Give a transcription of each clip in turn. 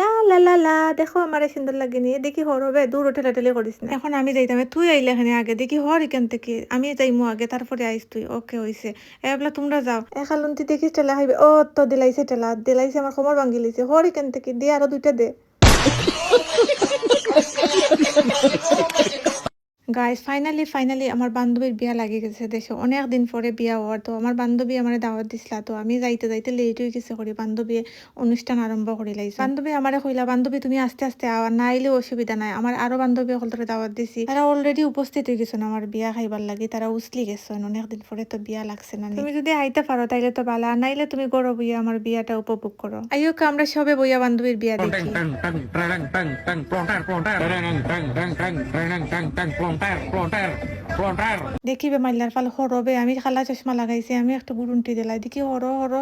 লা লা লা লা দেখো আমারে সুন্দর লাগেনি দেখি হর হবে দূর ঠেলাঠেলি করিস না এখন আমি যাইতাম তুই আইলে এখানে আগে দেখি হর এখান থেকে আমি যাইমু আগে তারপরে আইস তুই ওকে হইছে এবলা তোমরা যাও এখালুন্তি দেখি ঠেলা খাইবে ও তো দিলাইছে ঠেলা দিলাইছে আমার কোমর ভাঙ্গি লইছে হর এখান থেকে দিয়ে আরো দুইটা দে গাইস ফাইনালি আমার বান্ধবীর বিয়া লাগি গেছে দেশে অনেক দিন পরে বিয়া হওয়ার তো আমার বান্ধবী আমার দাওয়াত দিছিলা তো আমি যাইতে যাইতে লেট হয়ে গেছে করি বান্ধবী অনুষ্ঠান আরম্ভ করে লাইছে বান্ধবী আমারে কইলা বান্ধবী তুমি আস্তে আস্তে আও না আইলে অসুবিধা নাই আমার আরো বান্ধবী হল ধরে দাওয়াত দিছি তারা অলরেডি উপস্থিত হয়ে গেছেন আমার বিয়া খাইবার লাগি তারা উসলি গেছেন অনেক দিন পরে তো বিয়া লাগছে না তুমি যদি আইতে পারো তাইলে তো ভালো আর নাইলে তুমি গরো বইয়া আমার বিয়াটা উপভোগ করো আইয়ো আমরা সবে বইয়া বান্ধবীর বিয়া দেখি দেখিবে মাইলার ফাল হরবে আমি খালা চশমা লাগাইছি আমি একটা গুরুন্টি দিলাই দেখি হর হর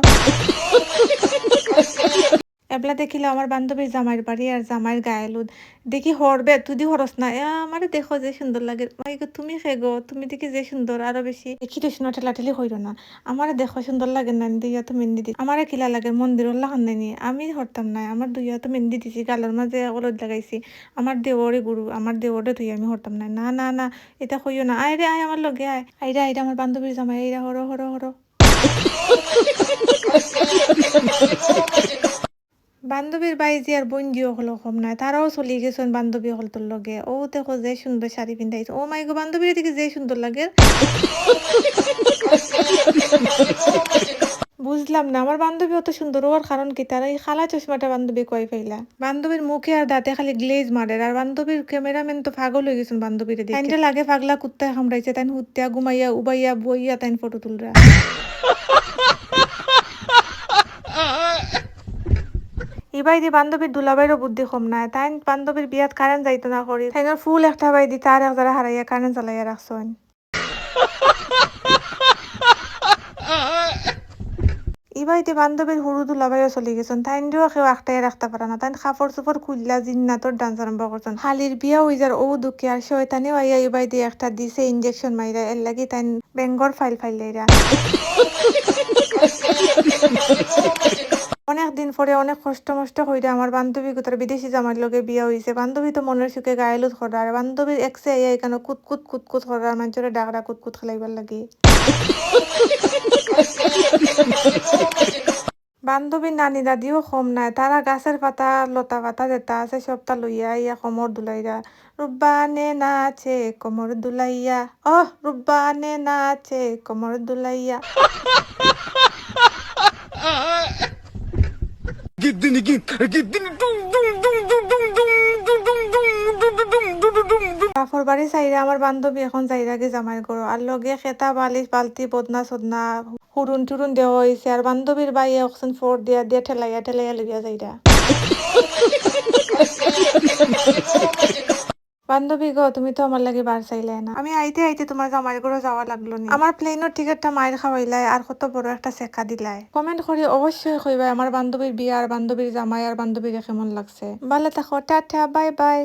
এবলা দেখিলে আমার বান্ধবীর জামাইয়ের বাড়ি আর জামাইয়ের গায়েলুদ দেখি হরবে তুই হরস না আমারে দেখো যে সুন্দর লাগে ভাই গো তুমি খেগো তুমি দেখি যে সুন্দর আরো বেশি দেখি তো শোনা ঠেলাঠেলি হইল না আমারে দেখো সুন্দর লাগে না দুইয়া তো মেহেন্দি দি আমারে কিলা লাগে মন্দির লাগান নাইনি আমি হরতাম না আমার দুইয়া তো মেহেন্দি দিছি গালের মাঝে হলুদ লাগাইছি আমার দেওরে গুরু আমার দেওরে তুই আমি হরতাম না না না না এটা কইও না আয় রে আয় আমার লগে আয় আইরা আইরা আমার বান্ধবীর জামাই আইরা হর হর হর বান্ধবীর বাইজি আর বঞ্জিও হলো কম নাই তারাও চলি গেছেন বান্ধবী হল তোর লগে ও দেখো যে সুন্দর শাড়ি পিন্ধাইছে ও মাই গো বান্ধবীর দিকে যে সুন্দর লাগে বুঝলাম না আমার বান্ধবী অত সুন্দর হওয়ার কারণ কি তারা এই খালা চশমাটা বান্ধবী কয় ফেলা বান্ধবীর মুখে আর দাঁতে খালি গ্লেজ মারে আর বান্ধবীর ক্যামেরাম্যান তো পাগল হয়ে গেছেন বান্ধবীর দিকে লাগে পাগলা কুত্তায় কামড়াইছে তাই হুত্তিয়া ঘুমাইয়া উবাইয়া বইয়া তাই ফটো তুলরা ইবাইদি বান্ধবীর দুলাবাইরও বুদ্ধি কম নাই তাই বান্ধবীর বিয়াত কারেন্ট যাইতো না করি তাই ফুল একটা বাইদি তার এক যারা হারাইয়া কারেন্ট জ্বালাইয়া রাখছেন ইবাইতে বান্ধবীর হুরু দুলাবাইও চলে গেছেন তাইনও কেউ একটাই রাখতে পারে না তাই কাপড় চোপড় খুললা জিন্নাতর ডান্স আরম্ভ করছেন হালির বিয়া হয়ে যার ও দুঃখে আর শয়তানিও আইয়া ইবাইতে একটা দিছে ইঞ্জেকশন মাইরা এর লাগি তাই বেঙ্গর ফাইলাইরা অনেক দিন পরে অনেক কষ্ট মষ্ট হইলে আমার বান্ধবী কোথার বিদেশি জামার লগে বিয়া হয়েছে বান্ধবী তো মনের সুখে গায়েলুত করার বান্ধবীর একসে আইয়া এখানে কুতকুত কুতকুত করার মানুষের ডাকরা কুতকুত খেলাইবার লাগে বান্ধবীর নানি দাদিও কম নাই তারা গাছের পাতা লতা পাতা যেটা আছে সবটা লইয়া ইয়া কোমর দুলাইয়া রুব্বানে নাচে কোমর দুলাইয়া রুব্বানে নাচে কোমর দুলাইয়া কাপড় বাড়ি চাইরা আমার বান্ধবী এখন যাইরা গে জামাই করো আর লগে খেতা বালিশ বালতি বদনা সদনা হুরুন টুরুন দেওয়া হয়েছে আর বান্ধবীর বাইয়ে অক্সিজেন ফোর দিয়া দিয়া ঠেলাইয়া ঠেলাইয়া লইয়া যাইরা বান্ধবী গো তুমি তো আমার লাগে বার চাইলে না আমি আইতে আইতে তোমার জামাই করে যাওয়া লাগলো না আমার প্লেনের টিকিটটা মায়ের খাওয়াইলাই আর কত বড় একটা চেকা দিলাই কমেন্ট করে অবশ্যই কইবা আমার বান্ধবীর বিয়া আর বান্ধবীর জামাই আর বান্ধবীর কেমন লাগছে ভালো থাকো টাটা বাই বাই।